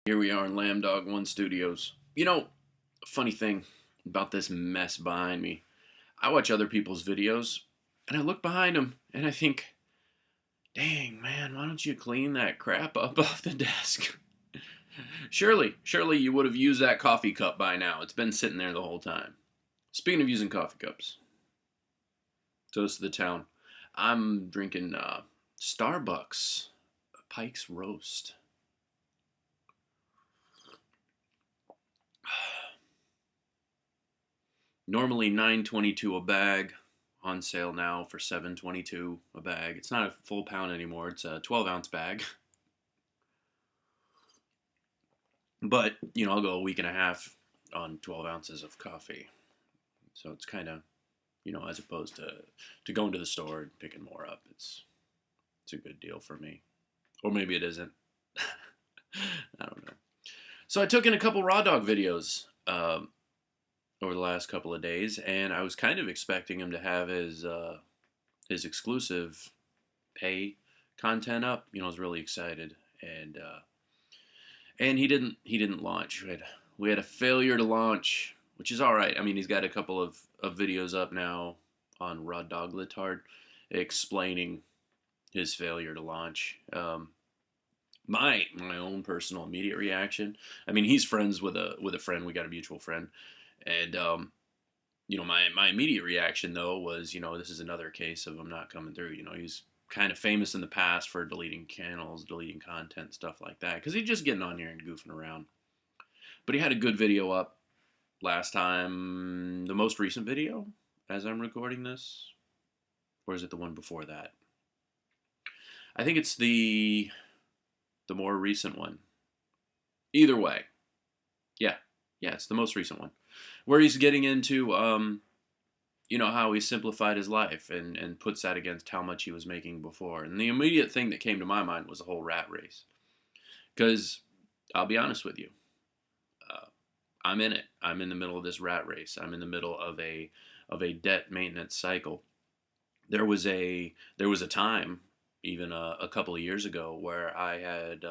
Here we are in Lambdog One Studios. You know, funny thing about this mess behind me. I watch other people's videos and I look behind them and I think, dang man, why don't you clean that crap up off the desk? Surely you would have used that coffee cup by now. It's been sitting there the whole time. Speaking of using coffee cups, toast to the town. I'm drinking Starbucks Pike's Roast. Normally $9.22 a bag, on sale now for $7.22 a bag. It's not a full pound anymore, it's a 12-ounce bag. But, I'll go a week and a half on 12 ounces of coffee. So it's kind of, as opposed to going to the store and picking more up, it's a good deal for me. Or maybe it isn't. I don't know. So I took in a couple raw dog videos over the last couple of days, and I was kind of expecting him to have his exclusive pay content up. I was really excited, and he didn't launch. We had a failure to launch, which is all right. I mean, he's got a couple of videos up now on Raw Dog Litard explaining his failure to launch. My own personal immediate reaction. I mean, he's friends with a friend. We got a mutual friend. And, my immediate reaction, though, was, this is another case of him not coming through. He's kind of famous in the past for deleting channels, deleting content, stuff like that. Because he's just getting on here and goofing around. But he had a good video up last time. The most recent video, as I'm recording this. Or is it the one before that? I think it's the more recent one. Either way. Yeah, it's the most recent one. Where he's getting into, how he simplified his life and puts that against how much he was making before. And the immediate thing that came to my mind was the whole rat race. Because, I'll be honest with you, I'm in it. I'm in the middle of this rat race. I'm in the middle of a debt maintenance cycle. There was a time, even a couple of years ago, where I had,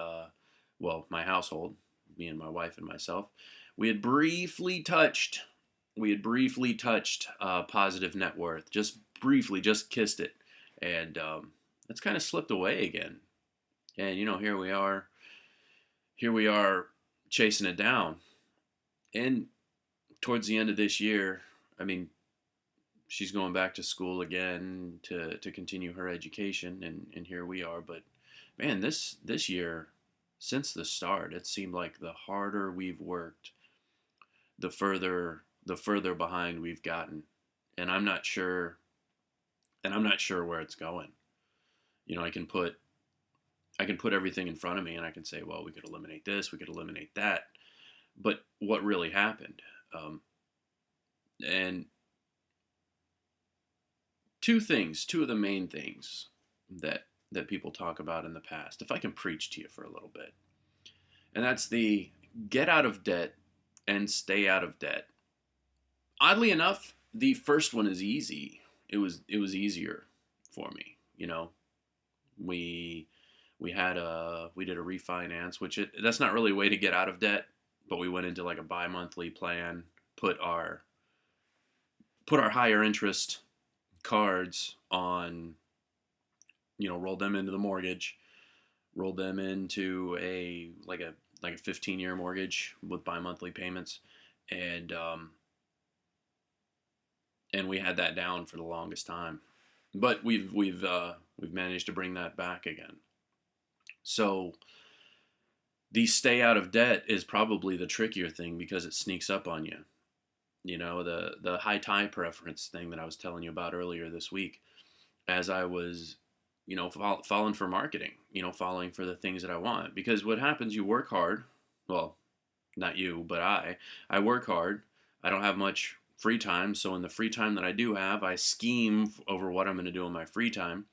my household, me and my wife and myself, we had briefly touched positive net worth, just briefly, just kissed it, and it's kind of slipped away again. And here we are chasing it down. And towards the end of this year, I mean, she's going back to school again to continue her education, and here we are. But man, this year, since the start, it seemed like the harder we've worked, the further behind we've gotten. And I'm not sure where it's going. I can put everything in front of me and I can say, well, we could eliminate this, we could eliminate that. But what really happened? And two of the main things that people talk about in the past, if I can preach to you for a little bit, and that's the get out of debt and stay out of debt. Oddly enough, the first one is easy. It was easier for me. We did a refinance, which that's not really a way to get out of debt, but we went into like a bi-monthly plan, put our higher interest cards on, rolled them into the mortgage, rolled them into a 15-year mortgage with bi-monthly payments, and we had that down for the longest time. But we've managed to bring that back again. So the stay out of debt is probably the trickier thing because it sneaks up on you. The high tie preference thing that I was telling you about earlier this week, as I was, falling for marketing, falling for the things that I want. Because what happens, you work hard. Well, not you, but I work hard. I don't have much free time. So in the free time that I do have, I scheme over what I'm going to do in my free time.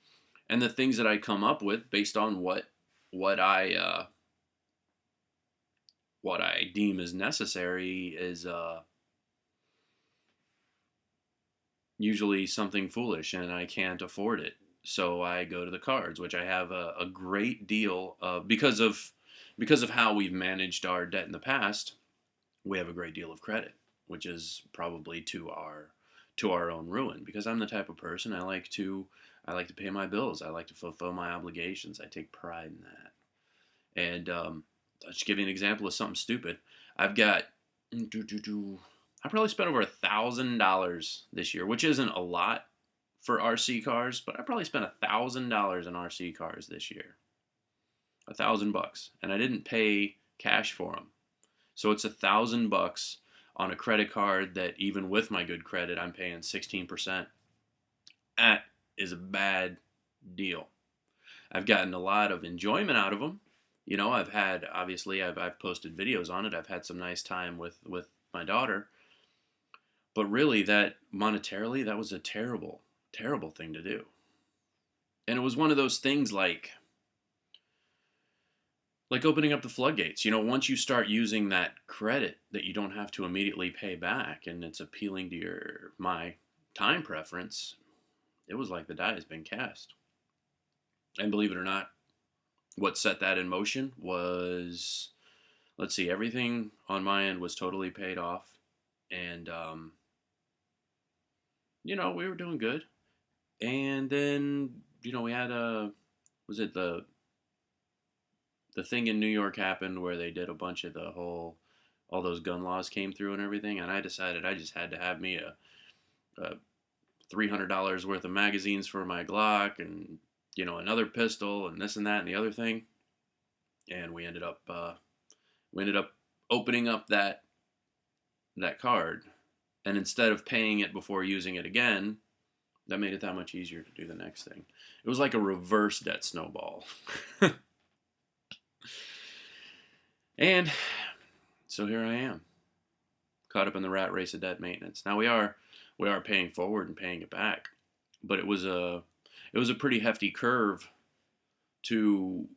And the things that I come up with based on what I deem as necessary is usually something foolish, and I can't afford it. So I go to the cards, which I have a great deal of, because of because of how we've managed our debt in the past, we have a great deal of credit, which is probably to our own ruin. Because I'm the type of person I like to pay my bills. I like to fulfill my obligations. I take pride in that. And I'll just give you an example of something stupid. I've got I probably spent over $1,000 this year, which isn't a lot for RC cars, but I probably spent $1,000 in RC cars this year. $1,000, and I didn't pay cash for them. So it's $1,000 on a credit card that even with my good credit, I'm paying 16%. That is a bad deal. I've gotten a lot of enjoyment out of them. You know, I've posted videos on it. I've had some nice time with my daughter. But really, that monetarily, that was a terrible, terrible thing to do. And it was one of those things like opening up the floodgates. You know, once you start using that credit that you don't have to immediately pay back, and it's appealing to my time preference, it was like the die has been cast. And believe it or not, what set that in motion was, let's see, everything on my end was totally paid off, and you know, we were doing good. And then, you know, we had was it the thing in New York happened where they did a bunch of all those gun laws came through and everything, and I decided I just had to have me a $300 worth of magazines for my Glock, and you know, another pistol, and this and that and the other thing, and we ended up opening up that card, and instead of paying it before using it again, that made it that much easier to do the next thing. It was like a reverse debt snowball. And so here I am, caught up in the rat race of debt maintenance. Now we are paying forward and paying it back, but it was a pretty hefty curve to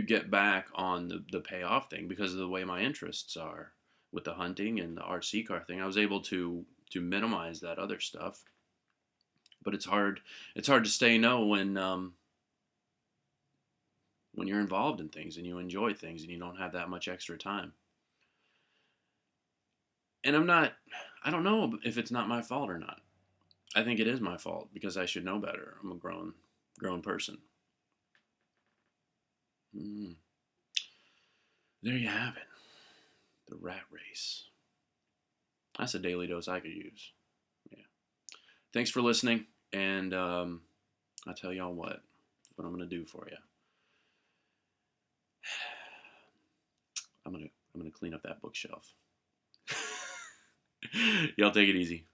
get back on the payoff thing because of the way my interests are with the hunting and the RC car thing. I was able to minimize that other stuff, but it's hard to say no when you're involved in things and you enjoy things and you don't have that much extra time. And I don't know if it's not my fault or not. I think it is my fault because I should know better. I'm a grown person. There you have it. The rat race. That's a daily dose I could use. Yeah. Thanks for listening, and I'll tell y'all what I'm gonna do for you. I'm gonna clean up that bookshelf. Y'all take it easy.